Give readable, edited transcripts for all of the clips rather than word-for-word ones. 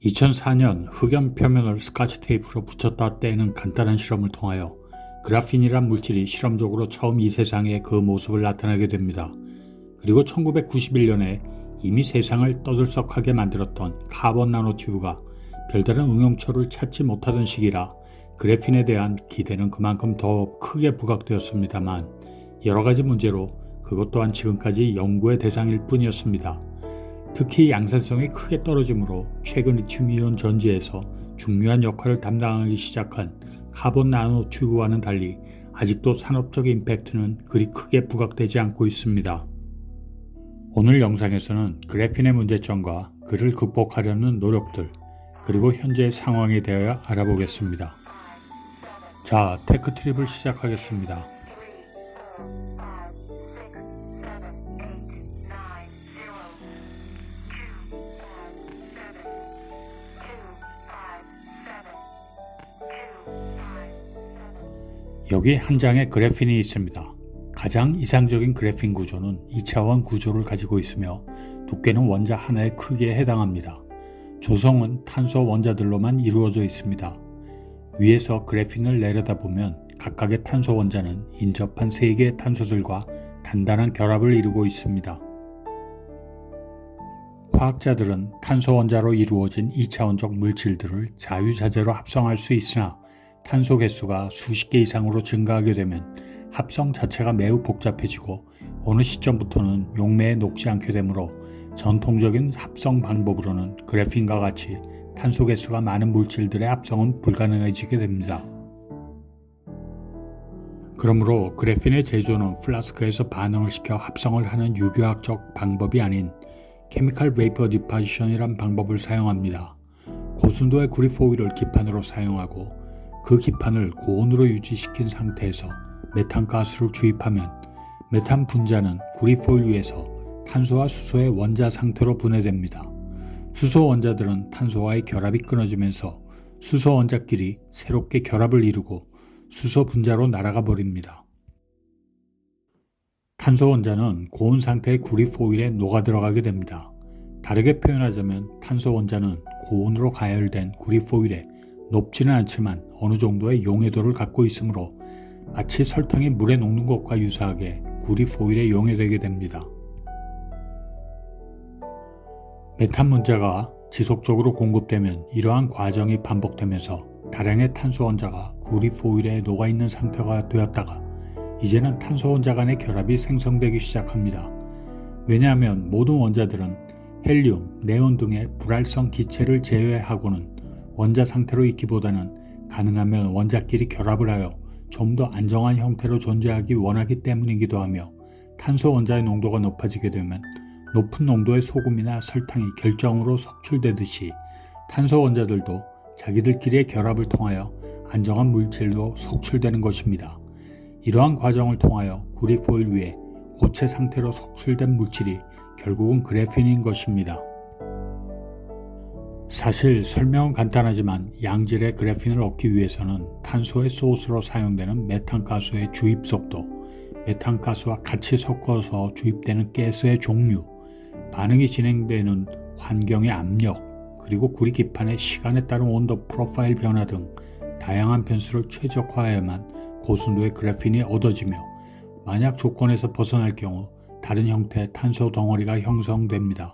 2004년 흑연 표면을 스카치 테이프로 붙였다 떼는 간단한 실험을 통하여 그래핀이란 물질이 실험적으로 처음 이 세상에 그 모습을 나타내게 됩니다. 그리고 1991년에 이미 세상을 떠들썩하게 만들었던 카본 나노튜브가 별다른 응용처를 찾지 못하던 시기라 그래핀에 대한 기대는 그만큼 더 크게 부각되었습니다만 여러가지 문제로 그것 또한 지금까지 연구의 대상일 뿐이었습니다. 특히 양산성이 크게 떨어지므로 최근 리튬이온 전지에서 중요한 역할을 담당하기 시작한 카본 나노튜브와는 달리 아직도 산업적 임팩트는 그리 크게 부각되지 않고 있습니다. 오늘 영상에서는 그래핀의 문제점과 그를 극복하려는 노력들, 그리고 현재의 상황에 대하여 알아보겠습니다. 자, 테크 트립을 시작하겠습니다. 여기 한 장의 그래핀이 있습니다. 가장 이상적인 그래핀 구조는 2차원 구조를 가지고 있으며 두께는 원자 하나의 크기에 해당합니다. 조성은 탄소 원자들로만 이루어져 있습니다. 위에서 그래핀을 내려다보면 각각의 탄소 원자는 인접한 3개의 탄소들과 단단한 결합을 이루고 있습니다. 화학자들은 탄소 원자로 이루어진 2차원적 물질들을 자유자재로 합성할 수 있으나 탄소 개수가 수십 개 이상으로 증가하게 되면 합성 자체가 매우 복잡해지고 어느 시점부터는 용매에 녹지 않게 되므로 전통적인 합성 방법으로는 그래핀과 같이 탄소 개수가 많은 물질들의 합성은 불가능해지게 됩니다. 그러므로 그래핀의 제조는 플라스크에서 반응을 시켜 합성을 하는 유기화학적 방법이 아닌 케미컬 베이퍼 디파지션이란 방법을 사용합니다. 고순도의 구리포일을 기판으로 사용하고 그 기판을 고온으로 유지시킨 상태에서 메탄가스를 주입하면 메탄 분자는 구리포일 위에서 탄소와 수소의 원자 상태로 분해됩니다. 수소 원자들은 탄소와의 결합이 끊어지면서 수소 원자끼리 새롭게 결합을 이루고 수소 분자로 날아가 버립니다. 탄소 원자는 고온 상태의 구리포일에 녹아 들어가게 됩니다. 다르게 표현하자면 탄소 원자는 고온으로 가열된 구리포일에 높지는 않지만 어느 정도의 용해도를 갖고 있으므로 마치 설탕이 물에 녹는 것과 유사하게 구리포일에 용해되게 됩니다. 메탄 분자가 지속적으로 공급되면 이러한 과정이 반복되면서 다량의 탄소 원자가 구리포일에 녹아있는 상태가 되었다가 이제는 탄소 원자 간의 결합이 생성되기 시작합니다. 왜냐하면 모든 원자들은 헬륨, 네온 등의 불활성 기체를 제외하고는 원자 상태로 있기보다는 가능하면 원자끼리 결합을 하여 좀 더 안정한 형태로 존재하기 원하기 때문이기도 하며 탄소 원자의 농도가 높아지게 되면 높은 농도의 소금이나 설탕이 결정으로 석출되듯이 탄소 원자들도 자기들끼리의 결합을 통하여 안정한 물질로 석출되는 것입니다. 이러한 과정을 통하여 구리포일 위에 고체 상태로 석출된 물질이 결국은 그래핀인 것입니다. 사실 설명은 간단하지만 양질의 그래핀을 얻기 위해서는 탄소의 소스로 사용되는 메탄가스의 주입 속도, 메탄가스와 같이 섞어서 주입되는 가스의 종류, 반응이 진행되는 환경의 압력, 그리고 구리 기판의 시간에 따른 온도 프로파일 변화 등 다양한 변수를 최적화해야만 고순도의 그래핀이 얻어지며 만약 조건에서 벗어날 경우 다른 형태의 탄소 덩어리가 형성됩니다.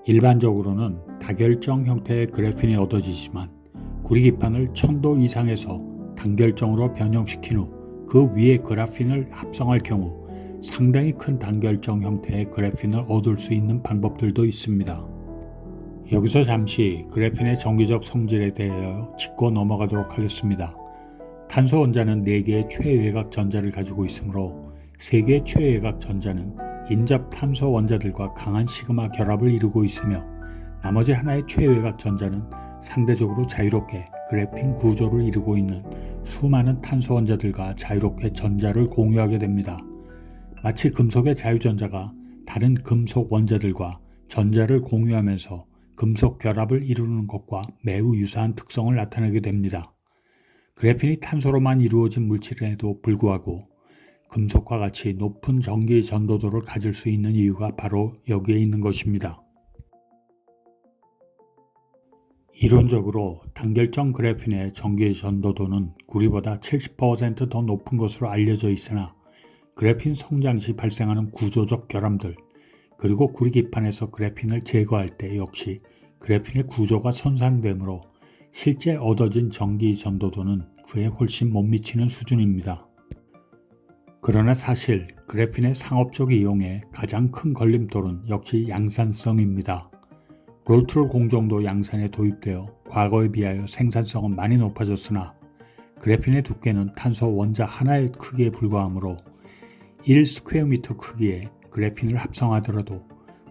일반적으로는 다결정 형태의 그래핀이 얻어지지만 구리 기판을 1000도 이상에서 단결정으로 변형시킨 후 그 위에 그래핀을 합성할 경우 상당히 큰 단결정 형태의 그래핀을 얻을 수 있는 방법들도 있습니다. 여기서 잠시 그래핀의 정기적 성질에 대하여 짚고 넘어가도록 하겠습니다. 탄소 원자는 4개의 최외곽 전자를 가지고 있으므로 3개의 최외곽 전자는 인접 탄소 원자들과 강한 시그마 결합을 이루고 있으며 나머지 하나의 최외곽 전자는 상대적으로 자유롭게 그래핀 구조를 이루고 있는 수많은 탄소 원자들과 자유롭게 전자를 공유하게 됩니다. 마치 금속의 자유전자가 다른 금속 원자들과 전자를 공유하면서 금속 결합을 이루는 것과 매우 유사한 특성을 나타내게 됩니다. 그래핀이 탄소로만 이루어진 물질에도 불구하고 금속과 같이 높은 전기 전도도를 가질 수 있는 이유가 바로 여기에 있는 것입니다. 이론적으로 단결정 그래핀의 전기 전도도는 구리보다 70%더 높은 것으로 알려져 있으나 그래핀 성장 시 발생하는 구조적 결함들, 그리고 구리 기판에서 그래핀을 제거할 때 역시 그래핀의 구조가 손상되므로 실제 얻어진 전기 전도도는 그에 훨씬 못 미치는 수준입니다. 그러나 사실 그래핀의 상업적 이용에 가장 큰 걸림돌은 역시 양산성입니다. 롤트롤 공정도 양산에 도입되어 과거에 비하여 생산성은 많이 높아졌으나 그래핀의 두께는 탄소 원자 하나의 크기에 불과하므로 1스퀘어미터 크기의 그래핀을 합성하더라도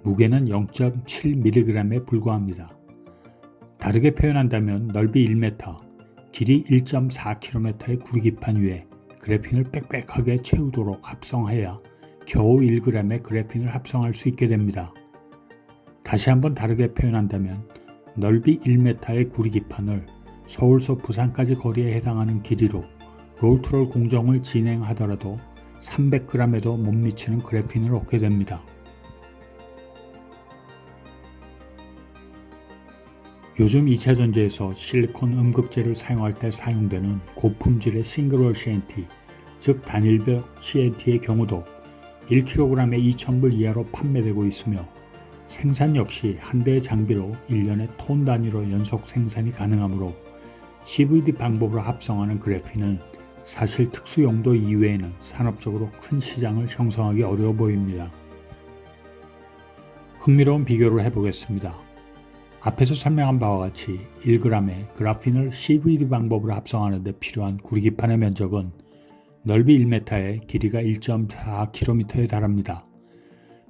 무게는 0.7mg에 불과합니다. 다르게 표현한다면 넓이 1m, 길이 1.4km의 구리기판 위에 그래핀을 빽빽하게 채우도록 합성해야 겨우 1g의 그래핀을 합성할 수 있게 됩니다. 다시 한번 다르게 표현한다면 넓이 1m의 구리기판을 서울서 부산까지 거리에 해당하는 길이로 롤트롤 공정을 진행하더라도 300g에도 못 미치는 그래핀을 얻게 됩니다. 요즘 2차 전지에서 실리콘 음극재를 사용할 때 사용되는 고품질의 싱글월 CNT, 즉 단일벽 CNT의 경우도 1kg에 2,000불 이하로 판매되고 있으며 생산 역시 한 대의 장비로 1년에 톤 단위로 연속 생산이 가능하므로 CVD 방법으로 합성하는 그래핀은 사실 특수 용도 이외에는 산업적으로 큰 시장을 형성하기 어려워 보입니다. 흥미로운 비교를 해보겠습니다. 앞에서 설명한 바와 같이 1g의 그래핀을 CVD 방법으로 합성하는 데 필요한 구리기판의 면적은 넓이 1m에 길이가 1.4km에 달합니다.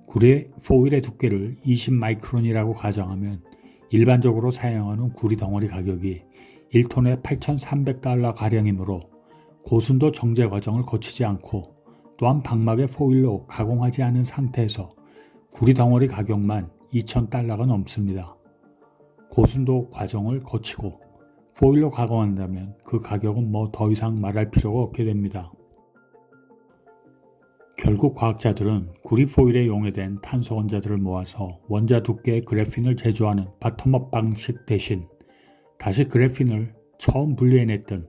구리 포일의 두께를 20마이크론이라고 가정하면 일반적으로 사용하는 구리 덩어리 가격이 1톤에 $8,300가량이므로 고순도 정제 과정을 거치지 않고 또한 방막의 포일로 가공하지 않은 상태에서 구리 덩어리 가격만 $2,000가 넘습니다. 고순도 과정을 거치고 포일로 가공한다면 그 가격은 뭐 더 이상 말할 필요가 없게 됩니다. 결국 과학자들은 구리 포일에 용해된 탄소 원자들을 모아서 원자 두께의 그래핀을 제조하는 바텀업 방식 대신 다시 그래핀을 처음 분리해냈던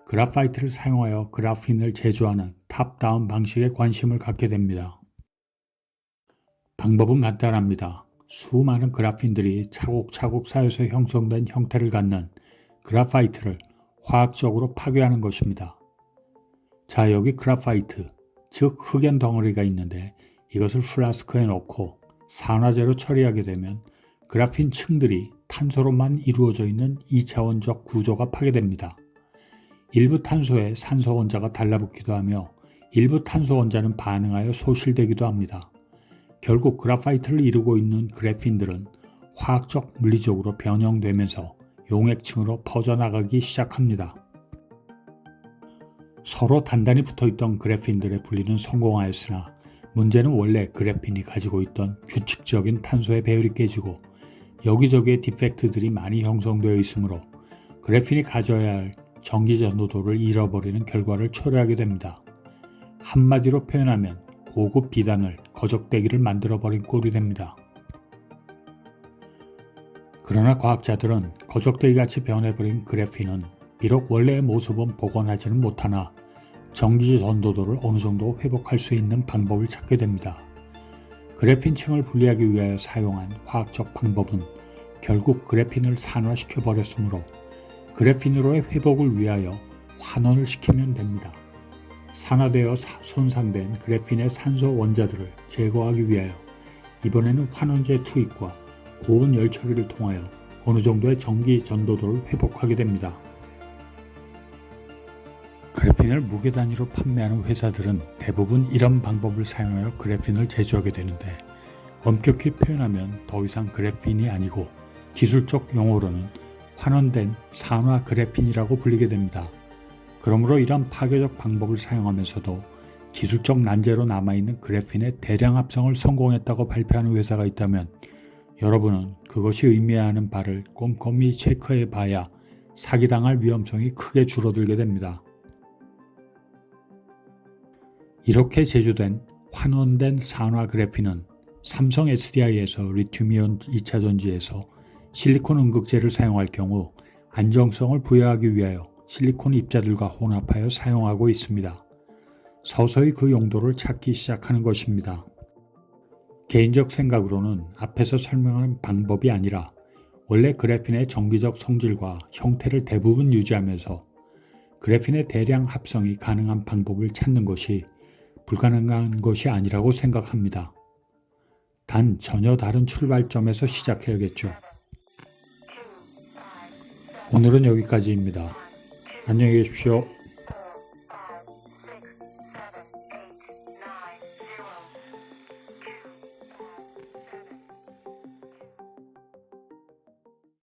그래파이트를 사용하여 그래핀을 제조하는 탑다운 방식에 관심을 갖게 됩니다. 방법은 간단합니다. 수많은 그래핀들이 차곡차곡 쌓여서 형성된 형태를 갖는 그래파이트를 화학적으로 파괴하는 것입니다. 자, 여기 그래파이트, 즉 흑연 덩어리가 있는데 이것을 플라스크에 넣고 산화제로 처리하게 되면 그래핀 층들이 탄소로만 이루어져 있는 2차원적 구조가 파괴됩니다. 일부 탄소에 산소 원자가 달라붙기도 하며 일부 탄소 원자는 반응하여 소실되기도 합니다. 결국 그래파이트를 이루고 있는 그래핀들은 화학적 물리적으로 변형되면서 용액층으로 퍼져나가기 시작합니다. 서로 단단히 붙어있던 그래핀들의 분리는 성공하였으나 문제는 원래 그래핀이 가지고 있던 규칙적인 탄소의 배열이 깨지고 여기저기에 디펙트들이 많이 형성되어 있으므로 그래핀이 가져야 할 전기 전도도를 잃어버리는 결과를 초래하게 됩니다. 한마디로 표현하면 고급 비단을 거적대기를 만들어버린 꼴이 됩니다. 그러나 과학자들은 거적대기같이 변해버린 그래핀은 비록 원래의 모습은 복원하지는 못하나 전기 전도도를 어느 정도 회복할 수 있는 방법을 찾게 됩니다. 그래핀층을 분리하기 위하여 사용한 화학적 방법은 결국 그래핀을 산화시켜버렸으므로 그래핀으로의 회복을 위하여 환원을 시키면 됩니다. 산화되어 손상된 그래핀의 산소 원자들을 제거하기 위하여 이번에는 환원제 투입과 고온 열 처리를 통하여 어느 정도의 전기 전도도를 회복하게 됩니다. 그래핀을 무게 단위로 판매하는 회사들은 대부분 이런 방법을 사용하여 그래핀을 제조하게 되는데 엄격히 표현하면 더 이상 그래핀이 아니고 기술적 용어로는 환원된 산화 그래핀이라고 불리게 됩니다. 그러므로 이런 파괴적 방법을 사용하면서도 기술적 난제로 남아있는 그래핀의 대량 합성을 성공했다고 발표하는 회사가 있다면 여러분은 그것이 의미하는 바를 꼼꼼히 체크해 봐야 사기당할 위험성이 크게 줄어들게 됩니다. 이렇게 제조된 환원된 산화 그래핀은 삼성 SDI에서 리튬이온 2차 전지에서 실리콘 음극재를 사용할 경우 안정성을 부여하기 위하여 실리콘 입자들과 혼합하여 사용하고 있습니다. 서서히 그 용도를 찾기 시작하는 것입니다. 개인적 생각으로는 앞에서 설명한 방법이 아니라 원래 그래핀의 정기적 성질과 형태를 대부분 유지하면서 그래핀의 대량 합성이 가능한 방법을 찾는 것이 불가능한 것이 아니라고 생각합니다. 단 전혀 다른 출발점에서 시작해야겠죠. 오늘은 여기까지입니다. 안녕히 계십시오.